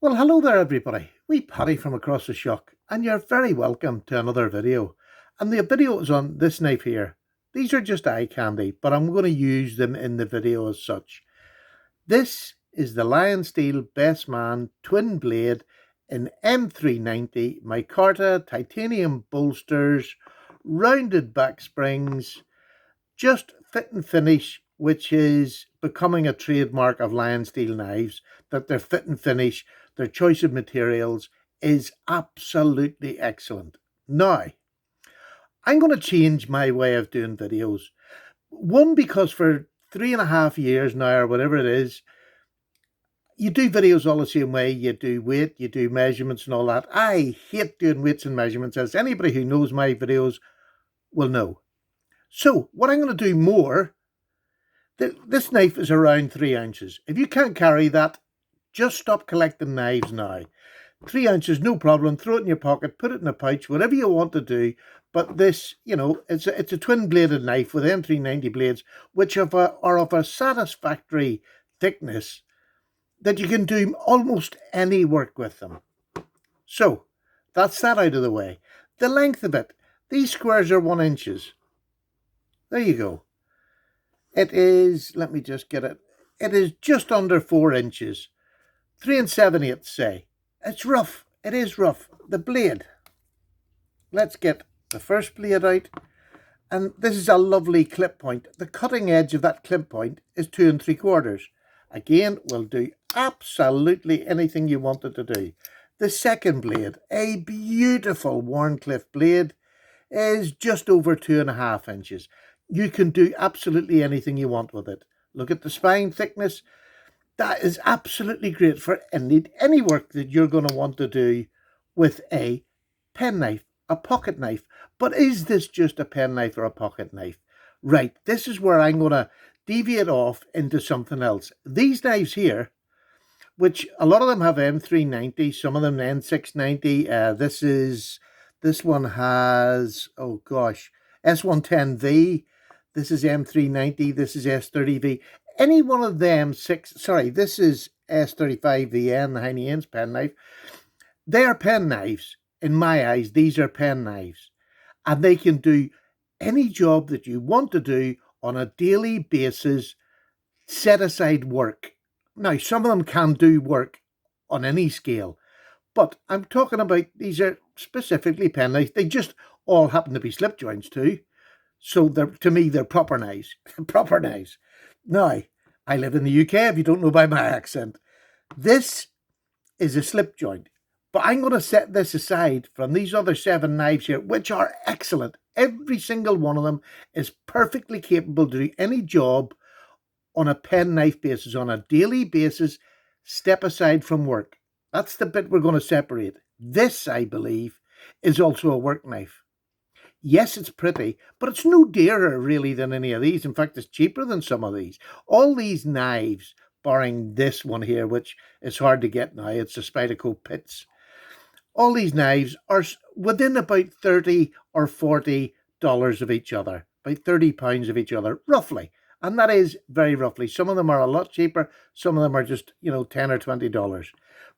Well, hello there, everybody. We Paddy from across the shock, and you're very welcome to another video. And the video is on this knife here. These are just eye candy, but I'm going to use them in the video as such. This is the Lionsteel Best Man Twin Blade in M390 micarta titanium bolsters, rounded back springs, just fit and finish, which is becoming a trademark of Lionsteel knives, that their fit and finish, their choice of materials is absolutely excellent. Now, I'm going to change my way of doing videos. One, because for 3.5 years now, or whatever it is, you do videos all the same way. You do weight, you do measurements and all that. I hate doing weights and measurements, as anybody who knows my videos will know. So what I'm going to do more, this knife is around 3 ounces. If you can't carry that, just stop collecting knives now. 3 ounces, no problem. Throw it in your pocket, put it in a pouch, whatever you want to do. But this, it's a twin-bladed knife with M390 blades, which are of a satisfactory thickness that you can do almost any work with them. So, that's that out of the way. The length of it, these squares are 1 inches. There you go. It is, let me just get it. It is just under 4 inches. 3 7/8, say. It's rough. It is rough. The blade. Let's get the first blade out. And this is a lovely clip point. The cutting edge of that clip point is 2 3/4. Again, we'll do absolutely anything you wanted to do. The second blade, a beautiful Wharncliffe blade, is just over 2.5 inches. You can do absolutely anything you want with it. Look at the spine thickness. That is absolutely great for any work that you're going to want to do with a penknife, a pocket knife. But is this just a penknife or a pocket knife? Right, this is where I'm going to deviate off into something else. These knives here, which a lot of them have M390, some of them N690. This one has, oh gosh, S110V. This is M390. This is S30V. Any one of them this is S35VN, the Heine Ains pen knife. They are pen knives. In my eyes, these are pen knives. And they can do any job that you want to do on a daily basis, set aside work. Now, some of them can do work on any scale, but I'm talking about these are specifically pen knives. They just all happen to be slip joints too. So to me, they're proper knives. Proper knives. Now, I live in the UK, if you don't know by my accent. This is a slip joint. But I'm going to set this aside from these other 7 knives here, which are excellent. Every single one of them is perfectly capable to do any job on a pen knife basis, on a daily basis, step aside from work. That's the bit we're going to separate. This, I believe, is also a work knife. Yes, it's pretty, but it's no dearer really than any of these. In fact, it's cheaper than some of these. All these knives, barring this one here, which is hard to get now, it's the Spyderco Pits. All these knives are within about $30 or $40 of each other, about £30 of each other, roughly. And that is very roughly. Some of them are a lot cheaper. Some of them are just, $10 or $20.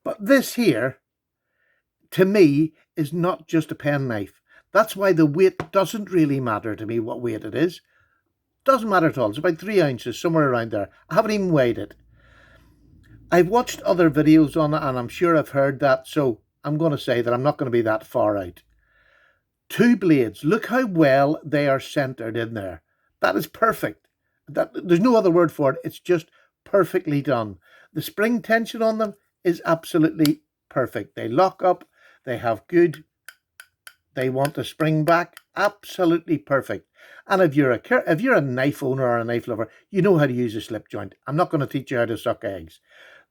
But this here, to me, is not just a pen knife. That's why the weight doesn't really matter to me, what weight it is. Doesn't matter at all. It's about 3 ounces, somewhere around there. I haven't even weighed it. I've watched other videos on it, and I'm sure I've heard that, so I'm going to say that I'm not going to be that far out. 2 blades. Look how well they are centered in there. That is perfect. There's no other word for it. It's just perfectly done. The spring tension on them is absolutely perfect. They lock up. They have good. They want to spring back. Absolutely perfect. And if you're a knife owner or a knife lover, you know how to use a slip joint. I'm not going to teach you how to suck eggs.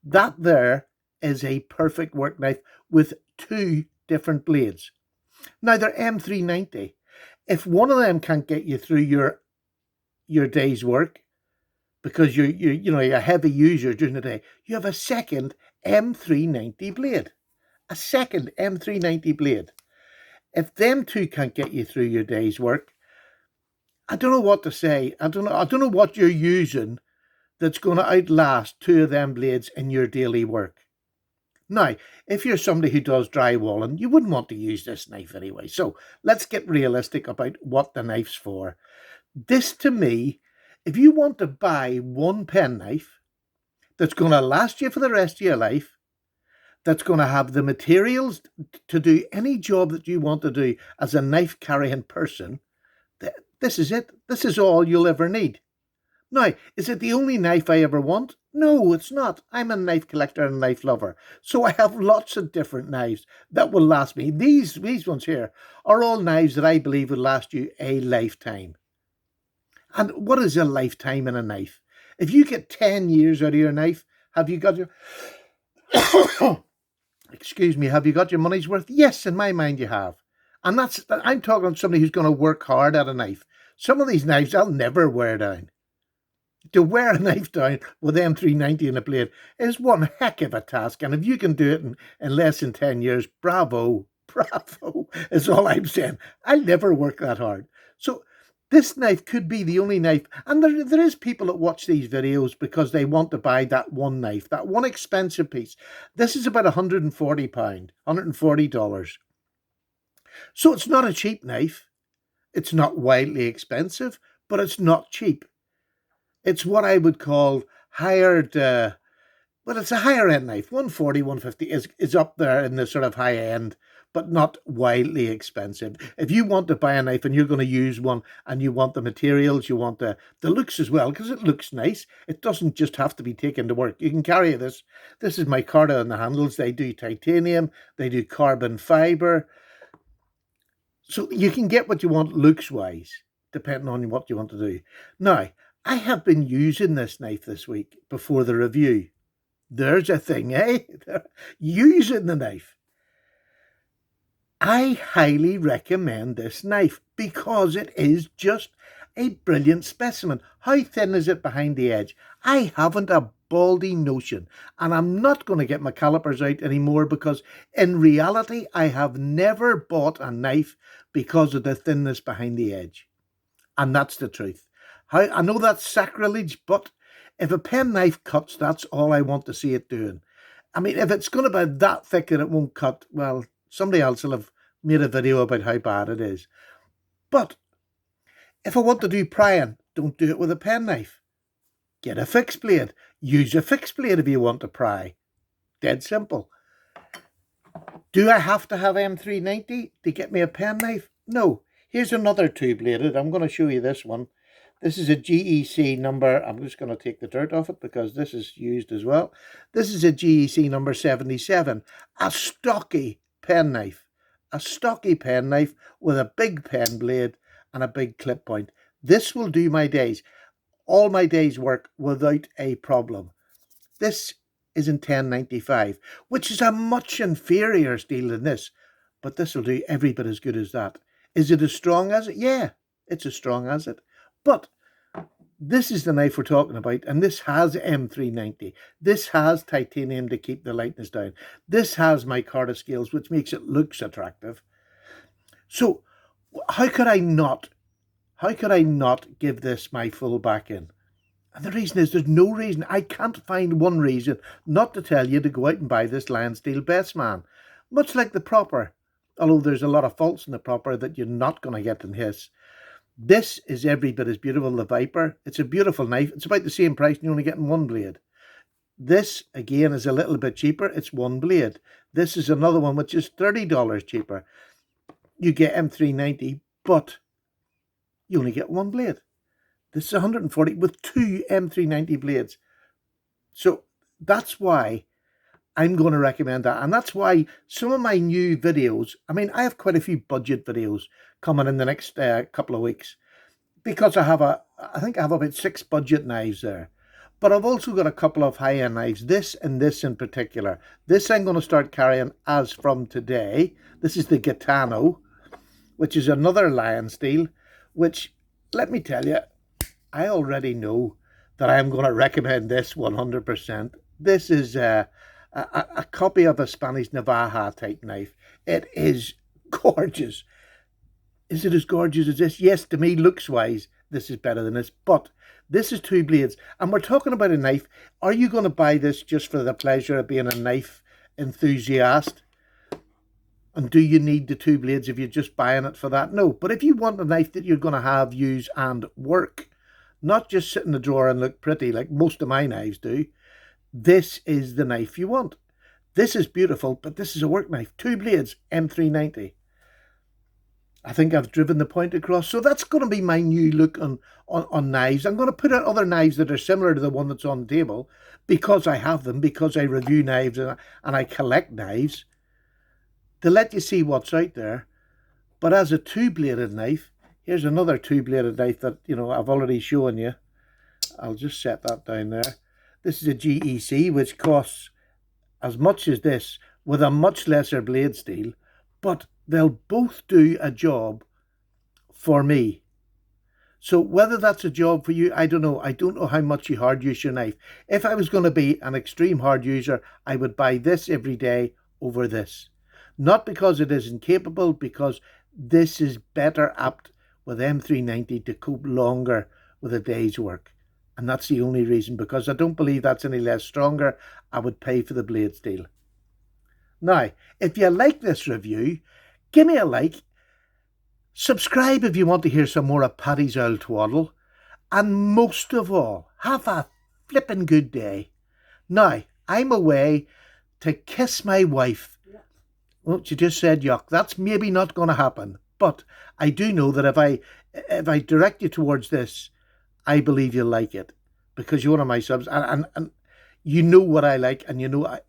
That there is a perfect work knife with 2 different blades. Now they're M390. If one of them can't get you through your day's work because you're a heavy user during the day, you have a second M390 blade. A second M390 blade. If them 2 can't get you through your day's work, I don't know what to say. I don't know what you're using that's going to outlast 2 of them blades in your daily work. Now, if you're somebody who does drywalling, you wouldn't want to use this knife anyway. So let's get realistic about what the knife's for. This, to me, if you want to buy one penknife that's going to last you for the rest of your life, that's going to have the materials to do any job that you want to do as a knife carrying person, this is it. This is all you'll ever need. Now, is it the only knife I ever want? No, it's not. I'm a knife collector and knife lover. So I have lots of different knives that will last me. These ones here are all knives that I believe will last you a lifetime. And what is a lifetime in a knife? If you get 10 years out of your knife, have you got your... Excuse me, have you got your money's worth? Yes, in my mind you have. And I'm talking to somebody who's going to work hard at a knife. Some of these knives I'll never wear down. To wear a knife down with M390 in a blade is one heck of a task. And if you can do it in less than 10 years, bravo, bravo, is all I'm saying. I'll never work that hard. So this knife could be the only knife. And there is people that watch these videos because they want to buy that one knife, that one expensive piece. This is about £140, $140. So it's not a cheap knife. It's not wildly expensive, but it's not cheap. It's what I would call hired, it's a higher end knife. 140, 150 is up there in the sort of high end, but not wildly expensive. If you want to buy a knife and you're going to use one and you want the materials, you want the looks as well, because it looks nice. It doesn't just have to be taken to work. You can carry this. This is micarta on the handles. They do titanium. They do carbon fiber. So you can get what you want looks-wise, depending on what you want to do. Now, I have been using this knife this week before the review. There's a thing, eh? Using the knife. I highly recommend this knife because it is just a brilliant specimen. How thin is it behind the edge? I haven't a baldy notion, and I'm not going to get my calipers out anymore because in reality I have never bought a knife because of the thinness behind the edge. And that's the truth. I know that's sacrilege, but if a penknife cuts, that's all I want to see it doing. I mean, if it's going to be that thick that it won't cut, well, somebody else will have made a video about how bad it is. But if I want to do prying, don't do it with a penknife. Get a fixed blade. Use a fixed blade if you want to pry. Dead simple. Do I have to have M390 to get me a penknife? No. Here's another two-bladed. I'm going to show you this one. This is a GEC number. I'm just going to take the dirt off it because this is used as well. This is a GEC number 77. A stocky penknife. A stocky penknife with a big pen blade and a big clip point. This will do my days. All my days' work without a problem. This is in 1095, which is a much inferior steel than this. But this will do every bit as good as that. Is it as strong as it? Yeah, it's as strong as it. But this is the knife we're talking about, and this has M390. This has titanium to keep the lightness down. This has micarta scales, which makes it look attractive. So how could I not give this my full back in? And the reason is there's no reason. I can't find one reason not to tell you to go out and buy this Lionsteel Best Man. Much like the Proper, although there's a lot of faults in the Proper that you're not going to get in his. This is every bit as beautiful, the Viper. It's a beautiful knife. It's about the same price and you're only getting one blade. This, again, is a little bit cheaper. It's one blade. This is another one which is $30 cheaper. You get M390, but you only get one blade. This is 140 with two M390 blades. So that's why I'm going to recommend that. And that's why some of my new videos, I mean, I have quite a few budget videos coming in the next couple of weeks because I think I have about 6 budget knives there. But I've also got a couple of high-end knives, this and this in particular. This I'm going to start carrying as from today. This is the Gitano, which is another Lionsteel, which, let me tell you, I already know that I'm going to recommend this 100%. This is a copy of a Spanish Navaja type knife. It is gorgeous. Is it as gorgeous as this? Yes, to me, looks-wise, this is better than this. But this is 2 blades. And we're talking about a knife. Are you going to buy this just for the pleasure of being a knife enthusiast. And do you need the 2 blades if you're just buying it for that? No. But if you want a knife that you're going to have, use and work, not just sit in the drawer and look pretty like most of my knives do, this is the knife you want. This is beautiful, but this is a work knife. 2 blades, M390. I think I've driven the point across. So that's going to be my new look on knives. I'm going to put out other knives that are similar to the one that's on the table because I have them, because I review knives and I collect knives, to let you see what's out there. But as a 2-bladed knife, here's another 2-bladed knife that, I've already shown you. I'll just set that down there. This is a GEC, which costs as much as this with a much lesser blade steel, but they'll both do a job for me. So whether that's a job for you, I don't know. I don't know how much you hard use your knife. If I was going to be an extreme hard user, I would buy this every day over this. Not because it isn't capable, because this is better apt with M390 to cope longer with a day's work. And that's the only reason, because I don't believe that's any less stronger. I would pay for the blade steel. Now, if you like this review, give me a like. Subscribe if you want to hear some more of Paddy's Old Twaddle. And most of all, have a flippin' good day. Now, I'm away to kiss my wife. Well, she just said yuck. That's maybe not going to happen. But I do know that if I direct you towards this, I believe you'll like it, because you're one of my subs, and you know what I like, and you know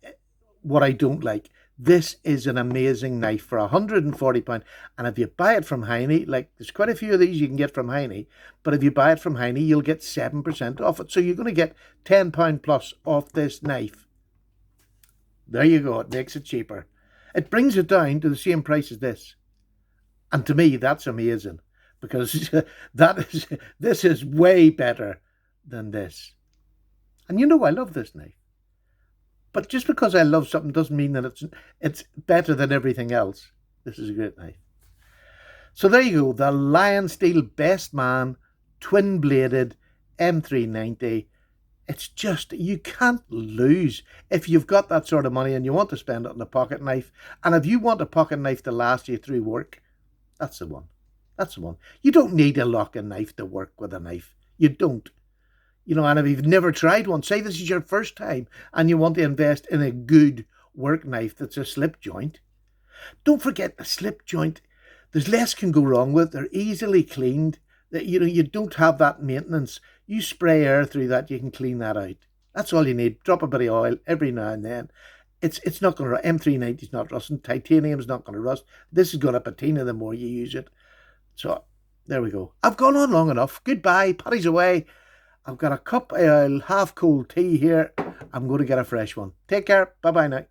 what I don't like. This is an amazing knife for £140, and if you buy it from Heine, like there's quite a few of these you can get from Heine, but if you buy it from Heine, you'll get 7% off it. So you're going to get £10 plus off this knife. There you go. It makes it cheaper. It brings it down to the same price as this. And to me, that's amazing, because this is way better than this. And I love this knife. But just because I love something doesn't mean that it's better than everything else. This is a great knife. So there you go, the Lionsteel Best Man twin-bladed M390. It's just, you can't lose if you've got that sort of money and you want to spend it on a pocket knife. And if you want a pocket knife to last you through work, that's the one. That's the one. You don't need a lock-in knife to work with a knife. You don't. And if you've never tried one, say this is your first time and you want to invest in a good work knife that's a slip joint. Don't forget the slip joint. There's less can go wrong with. They're easily cleaned. You don't have that maintenance. You spray air through that, you can clean that out. That's all you need. Drop a bit of oil every now and then. It's not going to rust. M390 is not rusting. Titanium's not going to rust. This is going to patina the more you use it. So there we go. I've gone on long enough. Goodbye. Paddy's away. I've got a cup of half cold tea here. I'm going to get a fresh one. Take care. Bye-bye now.